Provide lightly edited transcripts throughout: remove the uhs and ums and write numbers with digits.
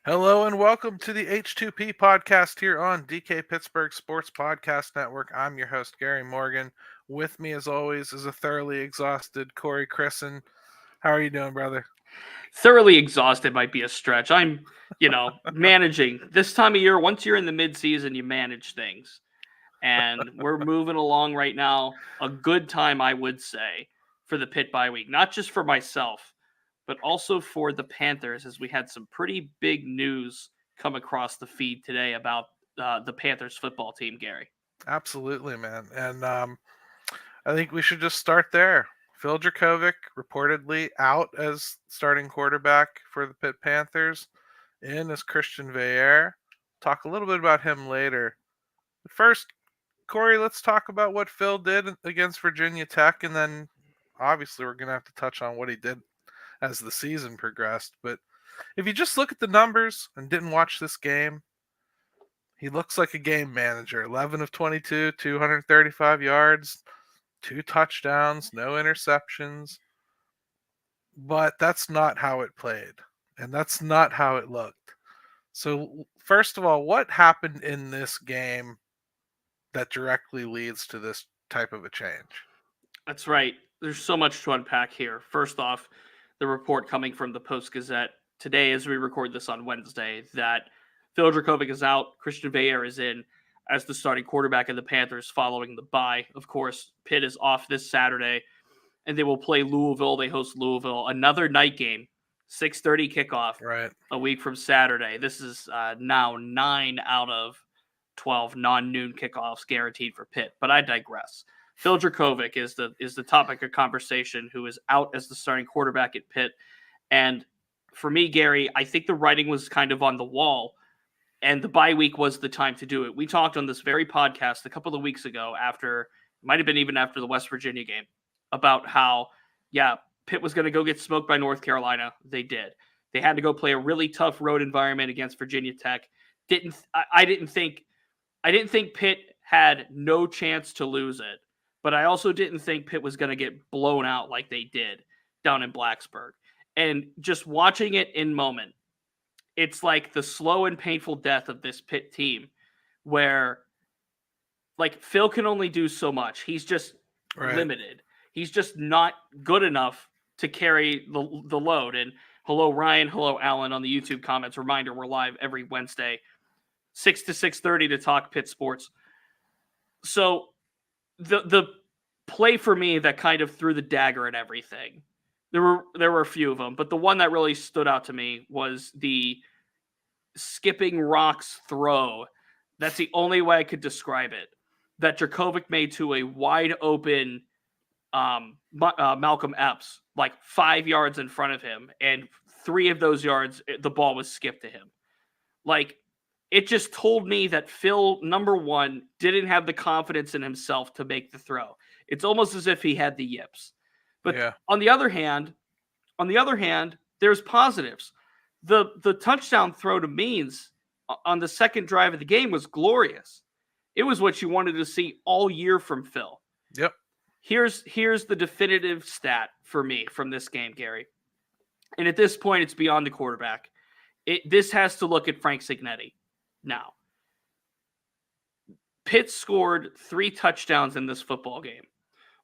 Hello and welcome to the H2P Podcast here on DK Pittsburgh Sports Podcast Network. I'm your host, Gary Morgan. With me, as always, is a thoroughly exhausted Corey Crisan. How are you doing, brother? Thoroughly exhausted might be a stretch. I'm, managing. This time of year, once you're in the midseason, you manage things. And we're moving along right now. A good time, I would say, for the Pitt bye week. Not just for myself, but also for the Panthers, as we had some pretty big news come across the feed today about the Panthers football team, Gary. Absolutely, man. And I think we should just start there. Phil Dracovic reportedly out as starting quarterback for the Pitt Panthers, in as Christian Veilleux. Talk a little bit about him later. First, Corey, let's talk about what Phil did against Virginia Tech, and then obviously we're going to have to touch on what he did as the season progressed. But if you just look at the numbers and didn't watch this game, he looks like a game manager. 11 of 22, 235 yards, 2 touchdowns, no interceptions. But that's not how it played, and that's not how it looked. So, first of all, what happened in this game that directly leads to this type of a change? That's right. There's so much to unpack here. First off, the report coming from the Post-Gazette today, as we record this on Wednesday, that Phil Dracovic is out, Christian Veilleux is in as the starting quarterback of the Panthers following the bye. Of course, Pitt is off this Saturday, and they will play Louisville. They host Louisville. Another night game, 6:30 kickoff, Right. a week from Saturday. This is now 9 out of 12 non-noon kickoffs guaranteed for Pitt. But I digress. Phil Dracovic is the topic of conversation, who is out as the starting quarterback at Pitt. And for me, Gary, I think the writing was kind of on the wall, and the bye week was the time to do it. We talked on this very podcast a couple of weeks ago, might have been even after the West Virginia game, about how, Pitt was going to go get smoked by North Carolina. They did. They had to go play a really tough road environment against Virginia Tech. I didn't think Pitt had no chance to lose it. But I also didn't think Pitt was going to get blown out like they did down in Blacksburg. And just watching it in moment, it's like the slow and painful death of this Pitt team, where Phil can only do so much. He's just limited. He's just not good enough to carry the load. And hello, Ryan. Hello, Alan, on the YouTube comments. Reminder, we're live every Wednesday, 6 to 6:30 to talk Pitt sports. So the play for me that kind of threw the dagger at everything, there were a few of them, but the one that really stood out to me was the skipping rocks throw. That's the only way I could describe it, that Dracovic made to a wide open Malcolm Epps, 5 yards in front of him, and 3 of those yards the ball was skipped to him. It just told me that Phil, number one, didn't have the confidence in himself to make the throw. It's almost as if he had the yips. But on the other hand, there's positives. The touchdown throw to Means on the second drive of the game was glorious. It was what you wanted to see all year from Phil. Yep. Here's the definitive stat for me from this game, Gary. And at this point, it's beyond the quarterback. This has to look at Frank Cignetti. Now, Pitt scored 3 touchdowns in this football game.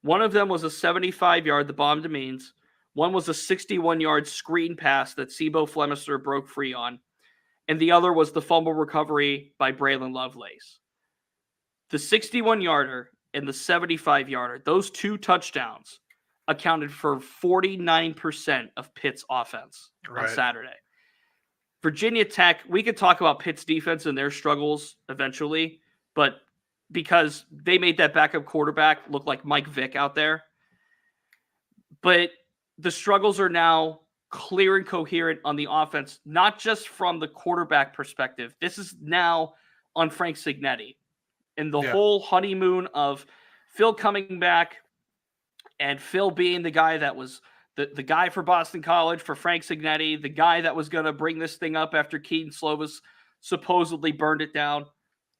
One of them was a 75-yard, the bomb to Means. One was a 61-yard screen pass that Sebo Flemister broke free on. And the other was the fumble recovery by Braylon Lovelace. The 61-yarder and the 75-yarder, those 2 touchdowns accounted for 49% of Pitt's offense on Saturday. Virginia Tech, we could talk about Pitt's defense and their struggles eventually, but because they made that backup quarterback look like Mike Vick out there. But the struggles are now clear and coherent on the offense, not just from the quarterback perspective. This is now on Frank Cignetti. And the whole honeymoon of Phil coming back and Phil being the guy that was the guy for Boston College, for Frank Cignetti, the guy that was going to bring this thing up after Keaton Slovis supposedly burned it down.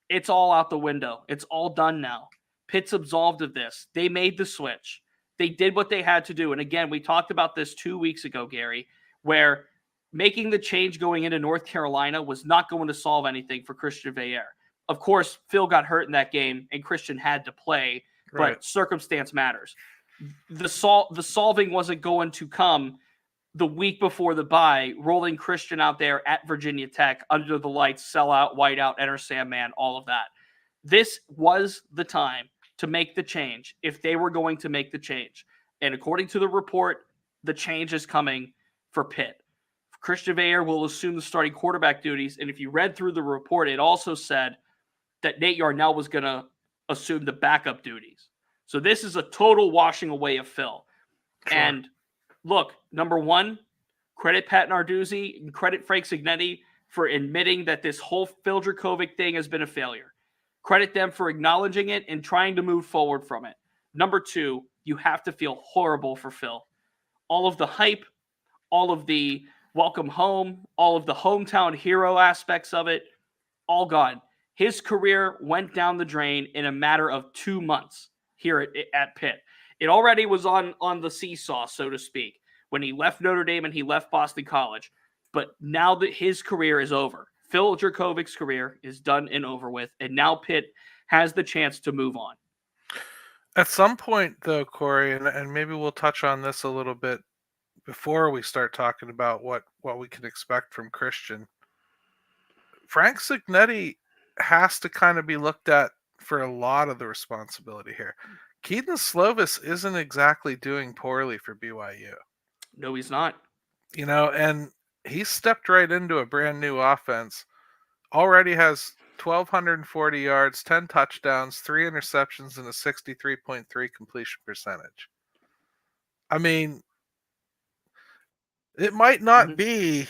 It's all out the window. It's all done now. Pitt's absolved of this. They made the switch. They did what they had to do. And again, we talked about this 2 weeks ago, Gary, where making the change going into North Carolina was not going to solve anything for Christian Veilleux. Of course, Phil got hurt in that game, and Christian had to play, but circumstance matters. The solving wasn't going to come the week before the bye, rolling Christian out there at Virginia Tech, under the lights, sellout, whiteout, enter Sandman, all of that. This was the time to make the change if they were going to make the change. And according to the report, the change is coming for Pitt. Christian Veilleux will assume the starting quarterback duties. And if you read through the report, it also said that Nate Yarnell was going to assume the backup duties. So this is a total washing away of Phil. Sure. And look, number one, credit Pat Narduzzi and credit Frank Cignetti for admitting that this whole Phil Dracovic thing has been a failure. Credit them for acknowledging it and trying to move forward from it. Number two, you have to feel horrible for Phil. All of the hype, all of the welcome home, all of the hometown hero aspects of it, all gone. His career went down the drain in a matter of 2 months here at Pitt. It already was on the seesaw, so to speak, when he left Notre Dame and he left Boston College. But now that his career is over, Phil Dracovic's career is done and over with, and now Pitt has the chance to move on. At some point, though, Corey, and maybe we'll touch on this a little bit before we start talking about what we can expect from Christian, Frank Cignetti has to kind of be looked at for a lot of the responsibility here. Kedon Slovis isn't exactly doing poorly for BYU. No, he's not. And he stepped right into a brand new offense. Already has 1,240 yards, 10 touchdowns, 3 interceptions, and a 63.3 completion percentage. I mean, it might not be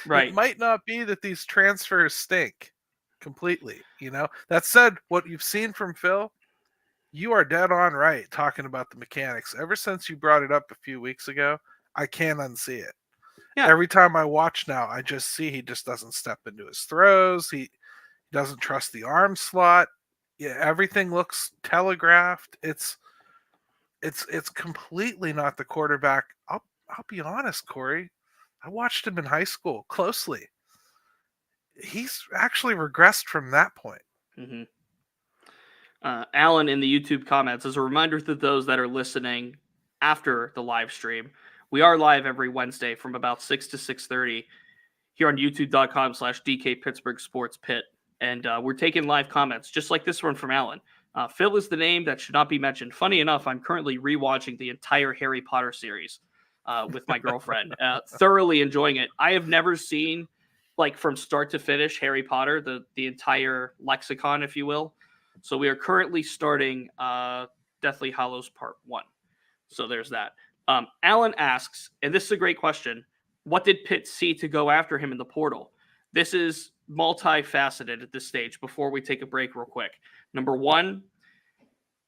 right. It might not be that these transfers stink completely. That said, what you've seen from Phil, you are dead on right talking about the mechanics. Ever since you brought it up a few weeks ago, I can't unsee it. Yeah. Every time I watch now, I just see he just doesn't step into his throws. He doesn't trust the arm slot. Yeah, everything looks telegraphed. It's completely not the quarterback. I'll be honest, Corey. I watched him in high school closely. He's actually regressed from that point. Mm-hmm. Alan in the YouTube comments, as a reminder to those that are listening after the live stream, we are live every Wednesday from about 6 to 6:30 here on youtube.com/DK Pittsburgh Sports Pitt. And we're taking live comments, just like this one from Alan. Phil is the name that should not be mentioned. Funny enough, I'm currently rewatching the entire Harry Potter series with my girlfriend, thoroughly enjoying it. I have never seen, from start to finish, Harry Potter, the entire lexicon, if you will. So we are currently starting Deathly Hallows Part 1. So there's that. Alan asks, and this is a great question, what did Pitt see to go after him in the portal? This is multifaceted at this stage before we take a break real quick. Number one,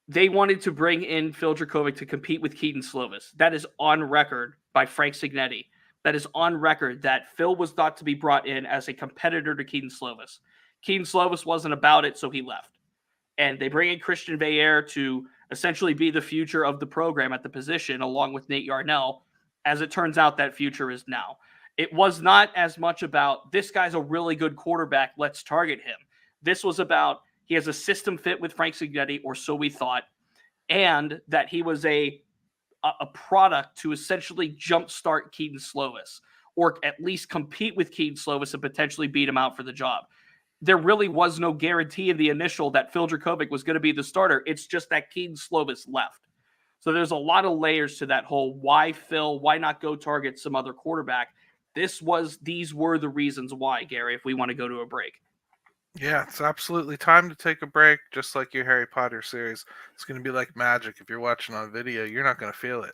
they wanted to bring in Phil Dracovic to compete with Kedon Slovis. That is on record by Frank Cignetti. That is on record that Phil was thought to be brought in as a competitor to Kedon Slovis. Kedon Slovis wasn't about it, so he left. And they bring in Christian Veilleux to essentially be the future of the program at the position, along with Nate Yarnell. As it turns out, that future is now. It was not as much about, this guy's a really good quarterback, let's target him. This was about, he has a system fit with Frank Cignetti, or so we thought, and that he was a product to essentially jumpstart Kedon Slovis, or at least compete with Kedon Slovis and potentially beat him out for the job. There really was no guarantee in the initial that Phil Dracovic was going to be the starter. It's just that Kedon Slovis left. So there's a lot of layers to that whole why Phil, why not go target some other quarterback? These were the reasons why, Gary, if we want to go to a break. Yeah, it's absolutely time to take a break, just like your Harry Potter series. It's going to be like magic. If you're watching on video, you're not going to feel it.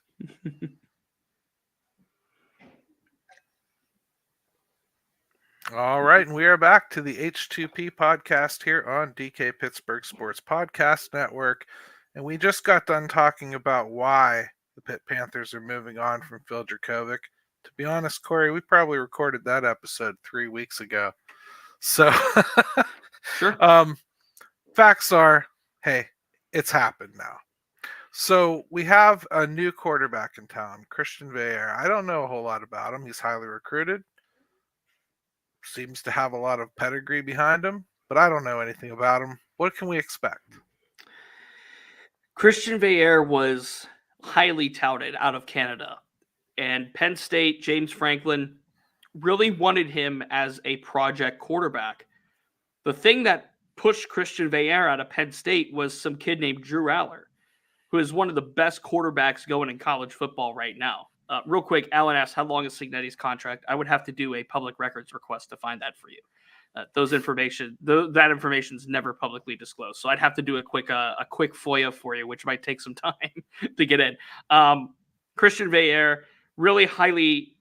All right, and we are back to the H2P Podcast here on DK Pittsburgh Sports Podcast Network. And we just got done talking about why the Pitt Panthers are moving on from Phil Dracovic. To be honest, Corey, we probably recorded that episode 3 weeks ago. So, sure. Facts are, hey, it's happened now. So we have a new quarterback in town, Christian Veilleux. I don't know a whole lot about him. He's highly recruited, seems to have a lot of pedigree behind him, but I don't know anything about him. What can we expect? Christian Veilleux was highly touted out of Canada, and Penn State, James Franklin really wanted him as a project quarterback. The thing that pushed Christian Veilleux out of Penn State was some kid named Drew Aller, who is one of the best quarterbacks going in college football right now. Real quick, Alan asked, how long is Cignetti's contract? I would have to do a public records request to find that for you. That information is never publicly disclosed. So I'd have to do a quick FOIA for you, which might take some time to get in. Christian Veilleux, really highly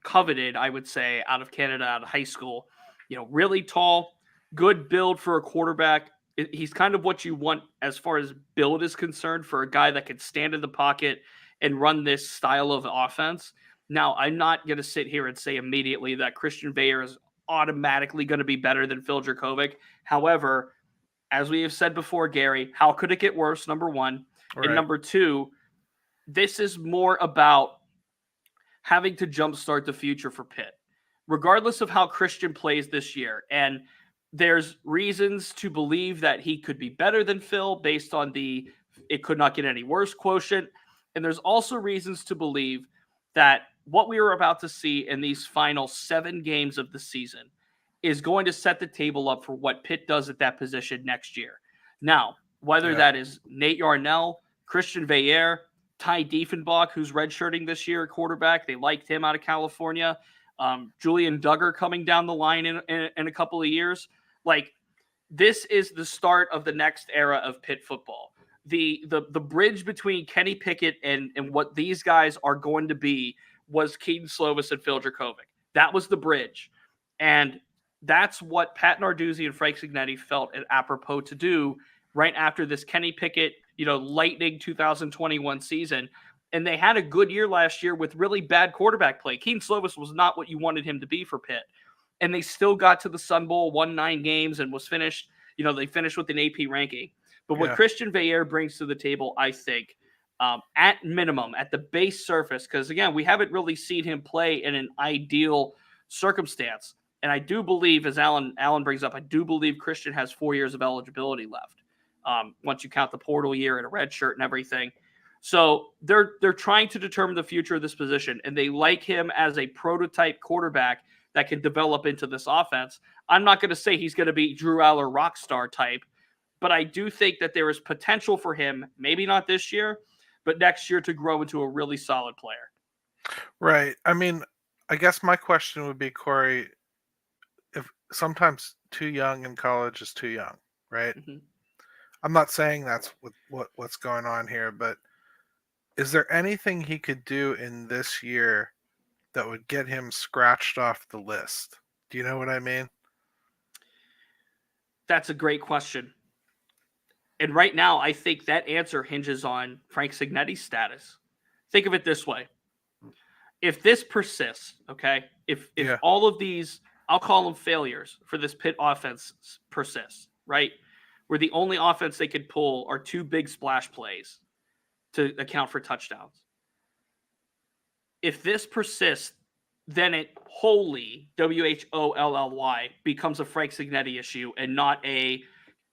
coveted, I would say, out of Canada, out of high school. Really tall, good build for a quarterback. He's kind of what you want as far as build is concerned for a guy that can stand in the pocket and run this style of offense. Now, I'm not going to sit here and say immediately that Christian Veilleux is automatically going to be better than Phil Dracovic. However, as we have said before, Gary, how could it get worse? Number one. Right. And number two, this is more about having to jumpstart the future for Pitt, regardless of how Christian plays this year. And there's reasons to believe that he could be better than Phil based on the it could not get any worse quotient. And there's also reasons to believe that what we are about to see in these final 7 games of the season is going to set the table up for what Pitt does at that position next year. Now, whether that is Nate Yarnell, Christian Veilleux, Ty Diefenbach, who's redshirting this year at quarterback, they liked him out of California, Julian Duggar coming down the line in a couple of years. Like, this is the start of the next era of Pitt football. The bridge between Kenny Pickett and what these guys are going to be was Keaton Slovis and Phil Dracovic. That was the bridge. And that's what Pat Narduzzi and Frank Cignetti felt it apropos to do right after this Kenny Pickett, lightning 2021 season. And they had a good year last year with really bad quarterback play. Keaton Slovis was not what you wanted him to be for Pitt. And they still got to the Sun Bowl, won 9 games, and was finished. They finished with an AP ranking. But what Christian Veilleux brings to the table, I think, at minimum, at the base surface, because, again, we haven't really seen him play in an ideal circumstance. And I do believe, as Alan brings up, I do believe Christian has 4 years of eligibility left once you count the portal year and a red shirt and everything. So they're trying to determine the future of this position, and they like him as a prototype quarterback that can develop into this offense. I'm not going to say he's going to be Drew Aller rock star type, but I do think that there is potential for him, maybe not this year, but next year to grow into a really solid player. Right. I mean, I guess my question would be, Corey, if sometimes too young in college is too young, right? Mm-hmm. I'm not saying that's what's going on here, but is there anything he could do in this year that would get him scratched off the list? Do you know what I mean? That's a great question. And right now, I think that answer hinges on Frank Cignetti's status. Think of it this way. If this persists, okay, if all of these, I'll call them failures for this Pitt offense persists, right? Where the only offense they could pull are 2 big splash plays to account for touchdowns. If this persists, then it wholly, WHOLLY, becomes a Frank Cignetti issue and not a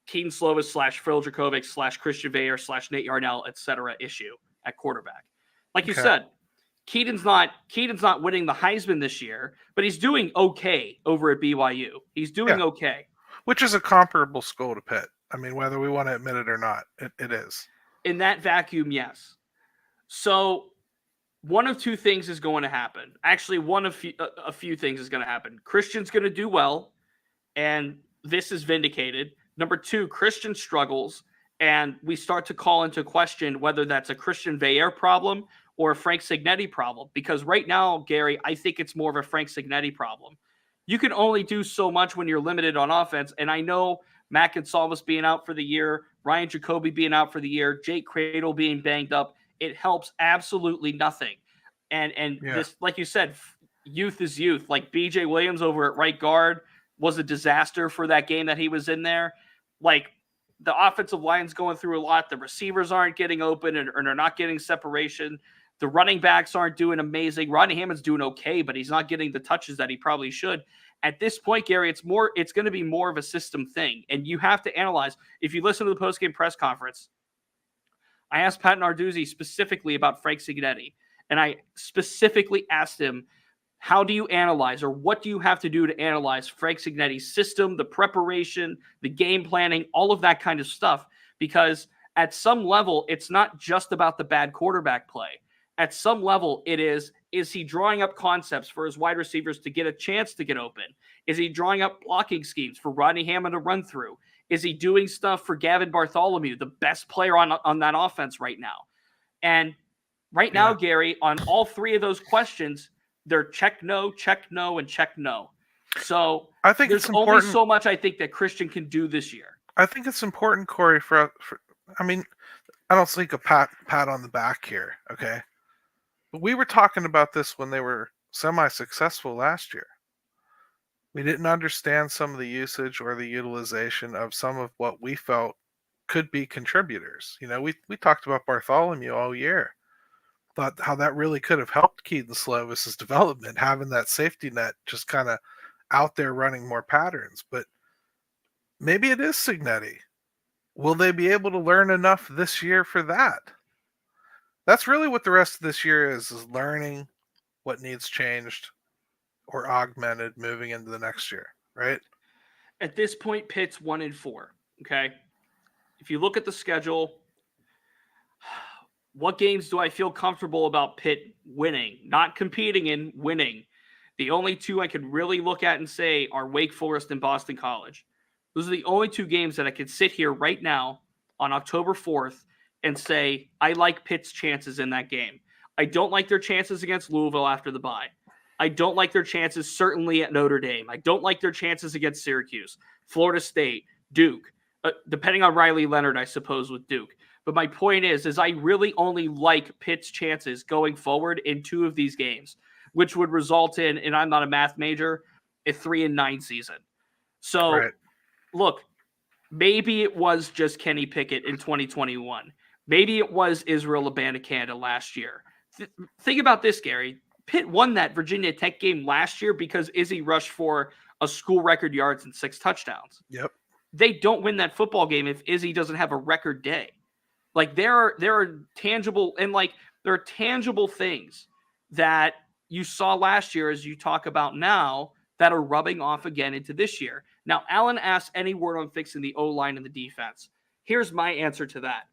Keaton Slovis / Phil Dracovic / Christian Veilleux / Nate Yarnell, etc. issue at quarterback. Like you said, Keaton's not winning the Heisman this year, but he's doing okay over at BYU. He's doing okay. Which is a comparable school to Pitt. I mean, whether we want to admit it or not, it is. In that vacuum, yes. So one of 2 things is going to happen. Actually, a few things is going to happen. Christian's going to do well, and this is vindicated. Number 2, Christian struggles, and we start to call into question whether that's a Christian Veilleux problem or a Frank Cignetti problem. Because right now, Gary, I think it's more of a Frank Cignetti problem. You can only do so much when you're limited on offense, and I know Matt Gonsalves being out for the year, Ryan Jacoby being out for the year, Jake Cradle being banged up, it helps absolutely nothing. And this, like you said, youth is youth. Like BJ Williams over at right guard was a disaster for that game that he was in there. Like, the offensive line's going through a lot. The receivers aren't getting open and are not getting separation. The running backs aren't doing amazing. Rodney Hammond's doing okay, but he's not getting the touches that he probably should. At this point, Gary, it's going to be more of a system thing. And you have to analyze. If you listen to the postgame press conference, I asked Pat Narduzzi specifically about Frank Cignetti. And I specifically asked him, how do you analyze, or what do you have to do to analyze Frank Cignetti's system, the preparation, the game planning, all of that kind of stuff? Because at some level, it's not just about the bad quarterback play. At some level, it is he drawing up concepts for his wide receivers to get a chance to get open? Is he drawing up blocking schemes for Rodney Hammond to run through? Is he doing stuff for Gavin Bartholomew, the best player on that offense right now? And right now, Gary, on all three of those questions, they're check no, and check no. So I think there's it's important. Only so much I think that Christian can do this year. I think it's important, Corey, for I mean, I don't think a pat on the back here, okay? But we were talking about this when they were semi-successful last year. We didn't understand some of the usage or the utilization of some of what we felt could be contributors. You know, we talked about Bartholomew all year. Thought how that really could have helped Keaton Slovis's development, having that safety net just kind of out there running more patterns. But maybe it is Cignetti. Will they be able to learn enough this year for that? That's really what the rest of this year is learning what needs changed or augmented moving into the next year, right? At this point, Pitt's 1-4, okay? If you look at the schedule, what games do I feel comfortable about Pitt winning? Not competing in, winning. The only two I could really look at and say are Wake Forest and Boston College. Those are the only two games that I could sit here right now on October 4th and say, I like Pitt's chances in that game. I don't like their chances against Louisville after the bye. I don't like their chances certainly at Notre Dame. I don't like their chances against Syracuse, Florida State, Duke, depending on Riley Leonard, I suppose, with Duke. But my point is I really only like Pitt's chances going forward in two of these games, which would result in, and I'm not a math major, a 3-9 season. So, Look, maybe it was just Kenny Pickett in 2021. Maybe it was Israel Abanikanda last year. Think about this, Gary. Pitt won that Virginia Tech game last year because Izzy rushed for a school record yards and 6 touchdowns. Yep. They don't win that football game if Izzy doesn't have a record day. Like there are tangible things that you saw last year, as you talk about now, that are rubbing off again into this year. Now, Alan asked any word on fixing the O-line and the defense. Here's my answer to that.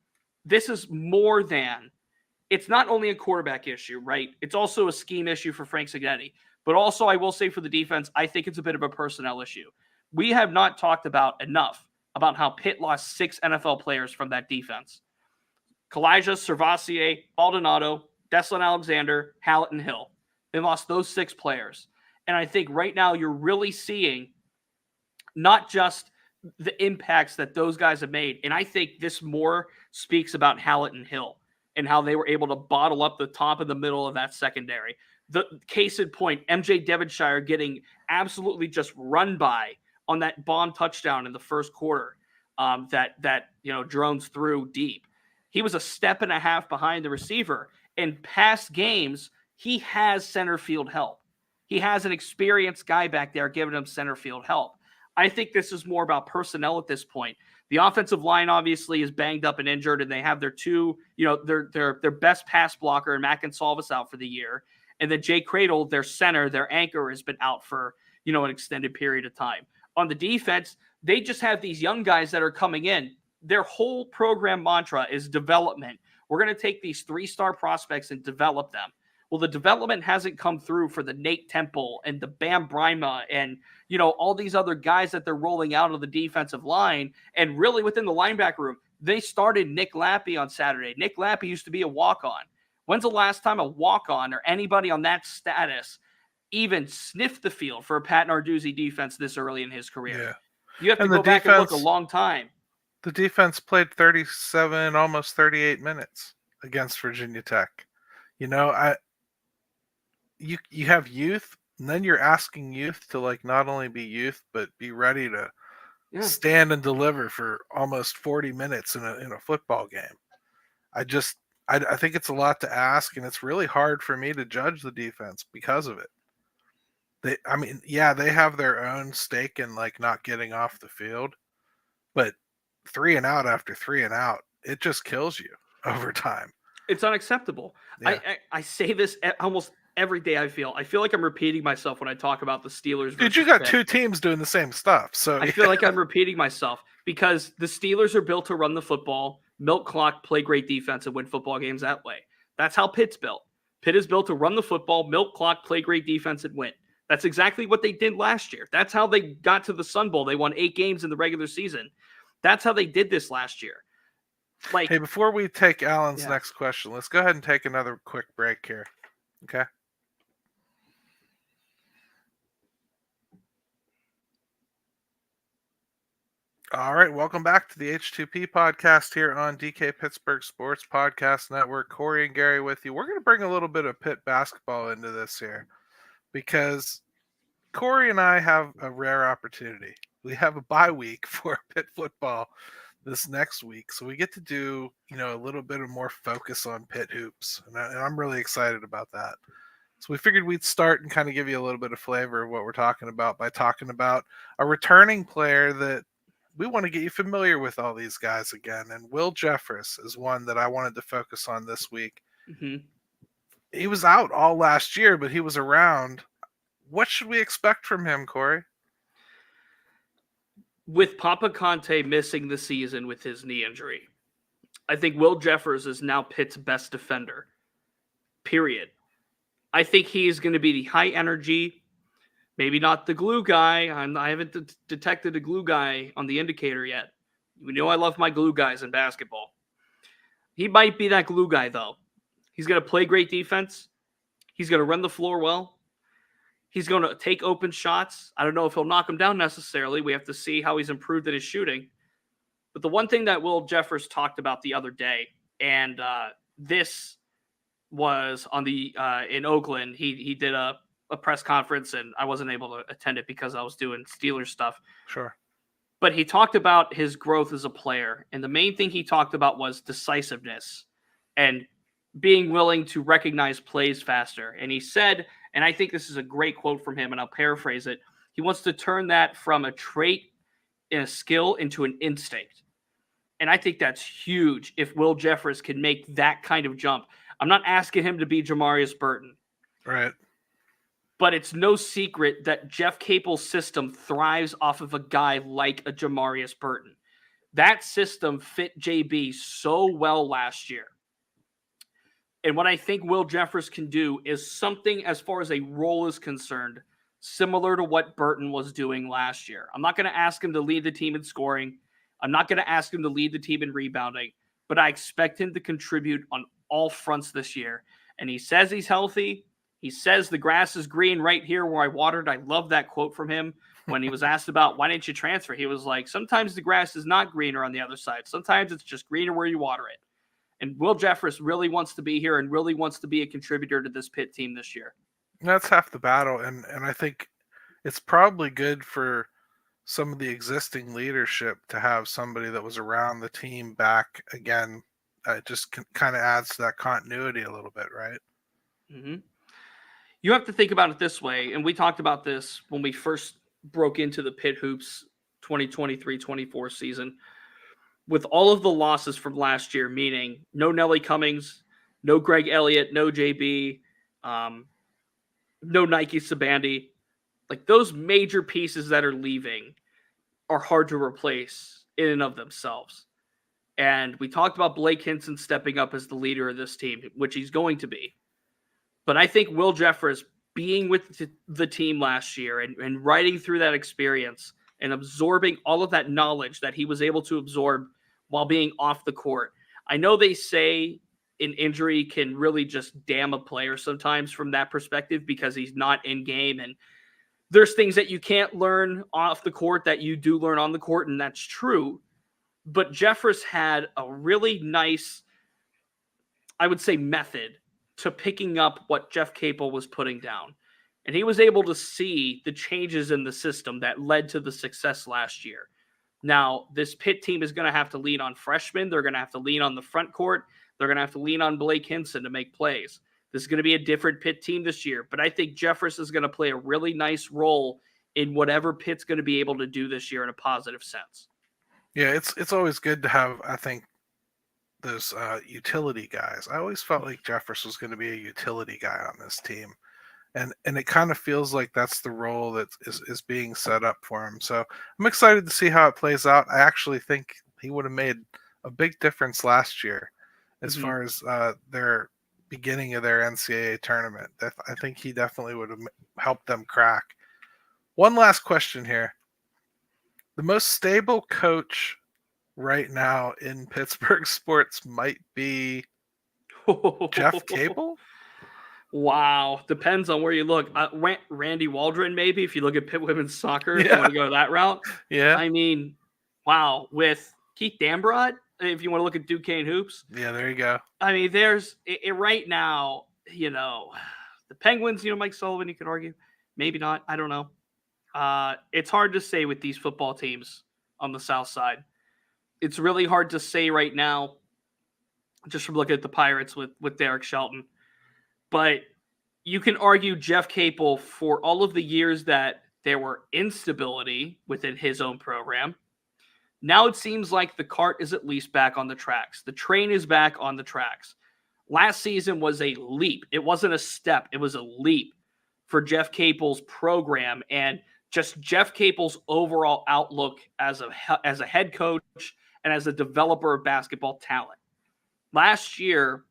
This is more than, it's not only a quarterback issue, right? It's also a scheme issue for Frank Cignetti. But also, I will say for the defense, I think it's a bit of a personnel issue. We have not talked about enough about how Pitt lost 6 NFL players from that defense. Kalijah, Servassier, Baldonado, Deslin Alexander, Hallett, and Hill. They lost those 6 players. And I think right now you're really seeing not just the impacts that those guys have made. And I think this more speaks about Hallett and Hill and how they were able to bottle up the top and the middle of that secondary. The case in point, MJ Devonshire getting absolutely just run by on that bomb touchdown in the first quarter that drones through deep. He was a step and a half behind the receiver. In past games, he has center field help. He has an experienced guy back there giving him center field help. I think this is more about personnel at this point. The offensive line obviously is banged up and injured, and they have their their best pass blocker and Mac and Salvis out for the year. And then Jay Cradle, their center, their anchor, has been out for an extended period of time. On the defense, they just have these young guys that are coming in. Their whole program mantra is development. We're going to take these 3-star prospects and develop them. Well, the development hasn't come through for the Nate Temple and the Bam Brima and, all these other guys that they're rolling out of the defensive line. And really within the linebacker room, they started Nick Lappy on Saturday. Nick Lappy used to be a walk-on. When's the last time a walk-on or anybody on that status even sniffed the field for a Pat Narduzzi defense this early in his career? Yeah. You have to go back and look a long time. The defense played 37, almost 38 minutes against Virginia Tech. You have youth, and then you're asking youth to not only be youth, but be ready to stand and deliver for almost 40 minutes in a football game. I think it's a lot to ask, and it's really hard for me to judge the defense because of it. They have their own stake in like not getting off the field, but 3 and out after 3 and out, it just kills you over time. It's unacceptable. Yeah. I say this almost every day. I feel like I'm repeating myself when I talk about the Steelers. Dude, you got two teams doing the same stuff, so I feel like I'm repeating myself because the Steelers are built to run the football, milk clock, play great defense, and win football games that way. That's how Pitt's built. Pitt is built to run the football, milk clock, play great defense, and win. That's exactly what they did last year. That's how they got to the Sun Bowl. They won 8 games in the regular season. That's how they did this last year. Like, hey, before we take Alan's next question, let's go ahead and take another quick break here. Okay. All right, welcome back to the H2P Podcast here on DK Pittsburgh Sports Podcast Network. Corey and Gary with you. We're going to bring a little bit of Pitt basketball into this here because Corey and I have a rare opportunity. We have a bye week for Pitt football this next week, so we get to do a little bit of more focus on Pitt hoops, and I'm really excited about that. So we figured we'd start and kind of give you a little bit of flavor of what we're talking about by talking about a returning player that we want to get you familiar with all these guys again, and Will Jeffress is one that I wanted to focus on this week. Mm-hmm. He was out all last year, but he was around. What should we expect from him, Corey? With Papa Conte missing the season with his knee injury, I think Will Jeffress is now Pitt's best defender. Period. I think he's going to be the high energy, maybe not the glue guy. I haven't detected a glue guy on the indicator yet. You know I love my glue guys in basketball. He might be that glue guy, though. He's going to play great defense. He's going to run the floor well. He's going to take open shots. I don't know if he'll knock them down necessarily. We have to see how he's improved at his shooting. But the one thing that Will Jeffress talked about the other day, and this was on the in Oakland, he did a press conference, and I wasn't able to attend it because I was doing Steelers stuff. Sure. But he talked about his growth as a player, and the main thing he talked about was decisiveness and being willing to recognize plays faster. And he said, and I think this is a great quote from him, and I'll paraphrase it, he wants to turn that from a trait and a skill into an instinct. And I think that's huge if Will Jeffress can make that kind of jump. I'm not asking him to be Jamarius Burton. Right. But it's no secret that Jeff Capel's system thrives off of a guy like a Jamarius Burton. That system fit JB so well last year. And what I think Will Jeffress can do is something, as far as a role is concerned, similar to what Burton was doing last year. I'm not going to ask him to lead the team in scoring. I'm not going to ask him to lead the team in rebounding. But I expect him to contribute on all fronts this year. And he says he's healthy. He says the grass is green right here where I watered. I love that quote from him when he was asked about why didn't you transfer? He was like, sometimes the grass is not greener on the other side. Sometimes it's just greener where you water it. And Will Jeffress really wants to be here and really wants to be a contributor to this Pitt team this year. That's half the battle. And I think it's probably good for some of the existing leadership to have somebody that was around the team back again. It just kind of adds to that continuity a little bit, right? Mm-hmm. You have to think about it this way, and we talked about this when we first broke into the Pitt Hoops 2023-24 season. With all of the losses from last year, meaning no Nelly Cummings, no Greg Elliott, no JB, no Nike Sabandi, like those major pieces that are leaving are hard to replace in and of themselves. And we talked about Blake Hinson stepping up as the leader of this team, which he's going to be. But I think Will Jeffress being with the team last year and riding through that experience and absorbing all of that knowledge that he was able to absorb while being off the court. I know they say an injury can really just damn a player sometimes from that perspective because he's not in game. And there's things that you can't learn off the court that you do learn on the court, and that's true. But Jeffress had a really nice, I would say, method to picking up what Jeff Capel was putting down. And he was able to see the changes in the system that led to the success last year. Now, this Pitt team is going to have to lean on freshmen. They're going to have to lean on the front court. They're going to have to lean on Blake Hinson to make plays. This is going to be a different Pitt team this year, but I think Jeffress is going to play a really nice role in whatever Pitt's going to be able to do this year in a positive sense. Yeah, it's always good to have, I think, those utility guys. I always felt like Jeffress was going to be a utility guy on this team. And it kind of feels like that's the role that is being set up for him. So I'm excited to see how it plays out. I actually think he would have made a big difference last year as far as their beginning of their NCAA tournament. I think he definitely would have helped them crack. One last question here. The most stable coach right now in Pittsburgh sports might be Jeff Capel? Wow. Depends on where you look. Randy Waldron, maybe, if you look at Pitt women's soccer, if you want to go that route. Yeah. I mean, wow. With Keith Dambrot, if you want to look at Duquesne Hoops. Yeah, there you go. I mean, there's right now, the Penguins, Mike Sullivan, you could argue. Maybe not. I don't know. It's hard to say with these football teams on the South Side. It's really hard to say right now, just from looking at the Pirates with Derek Shelton. But you can argue Jeff Capel for all of the years that there were instability within his own program. Now it seems like the cart is at least back on the tracks. The train is back on the tracks. Last season was a leap. It wasn't a step. It was a leap for Jeff Capel's program and just Jeff Capel's overall outlook as a head coach and as a developer of basketball talent. Last year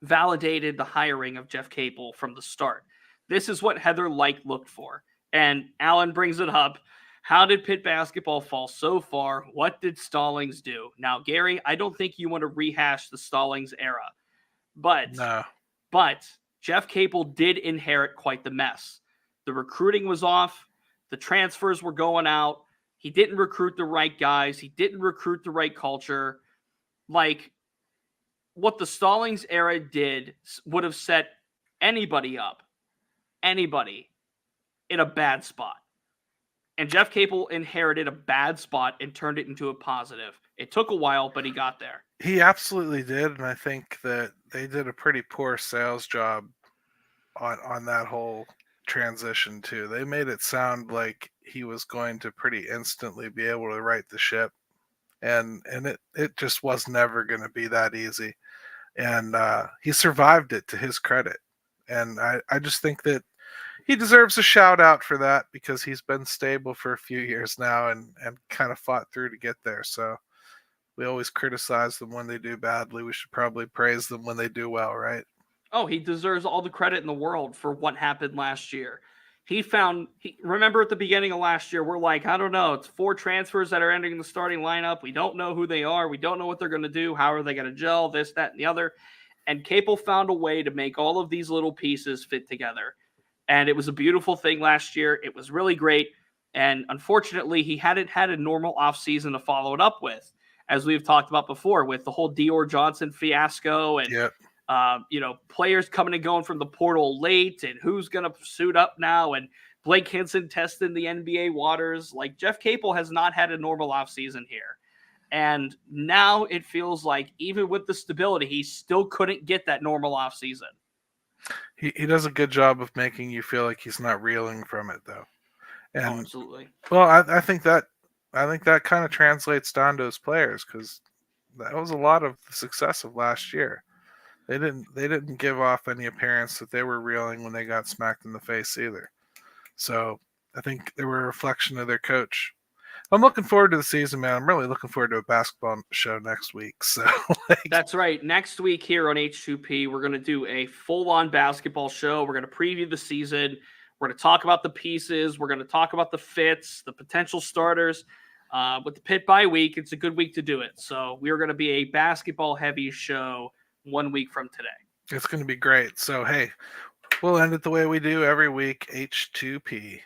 validated the hiring of Jeff Capel from the start. This is what Heather Lyke looked for. And Alan brings it up. How did Pitt basketball fall so far? What did Stallings do? Now, Gary, I don't think you want to rehash the Stallings era. But Jeff Capel did inherit quite the mess. The recruiting was off. The transfers were going out. He didn't recruit the right guys. He didn't recruit the right culture. Like, what the Stallings era did would have set anybody in a bad spot. And Jeff Capel inherited a bad spot and turned it into a positive. It took a while, but he got there. He absolutely did, and I think that they did a pretty poor sales job on that whole transition too. They made it sound like he was going to pretty instantly be able to right the ship, and it just was never going to be that easy. And he survived it, to his credit. And I just think that he deserves a shout out for that, because he's been stable for a few years now and kind of fought through to get there. So we always criticize them when they do badly. We should probably praise them when they do well, right? Oh, he deserves all the credit in the world for what happened last year. Remember at the beginning of last year, we're like, I don't know, it's 4 transfers that are entering the starting lineup. We don't know who they are. We don't know what they're going to do. How are they going to gel, this, that, and the other. And Capel found a way to make all of these little pieces fit together. And it was a beautiful thing last year. It was really great. And unfortunately, he hadn't had a normal offseason to follow it up with, as we've talked about before, with the whole Dior Johnson fiasco and players coming and going from the portal late, and who's going to suit up now, and Blake Hinson testing the NBA waters. Like, Jeff Capel has not had a normal offseason here. And now it feels like even with the stability, he still couldn't get that normal offseason. He does a good job of making you feel like he's not reeling from it, though. And, absolutely. Well, I think that kind of translates down to his players, because that was a lot of the success of last year. They didn't give off any appearance that they were reeling when they got smacked in the face either. So I think they were a reflection of their coach. I'm looking forward to the season, man. I'm really looking forward to a basketball show next week. So That's right. Next week here on H2P, we're going to do a full-on basketball show. We're going to preview the season. We're going to talk about the pieces. We're going to talk about the fits, the potential starters. With the Pitt bye week, it's a good week to do it. So we are going to be a basketball-heavy show 1 week from today. It's going to be great. So, hey, we'll end it the way we do every week, H2P.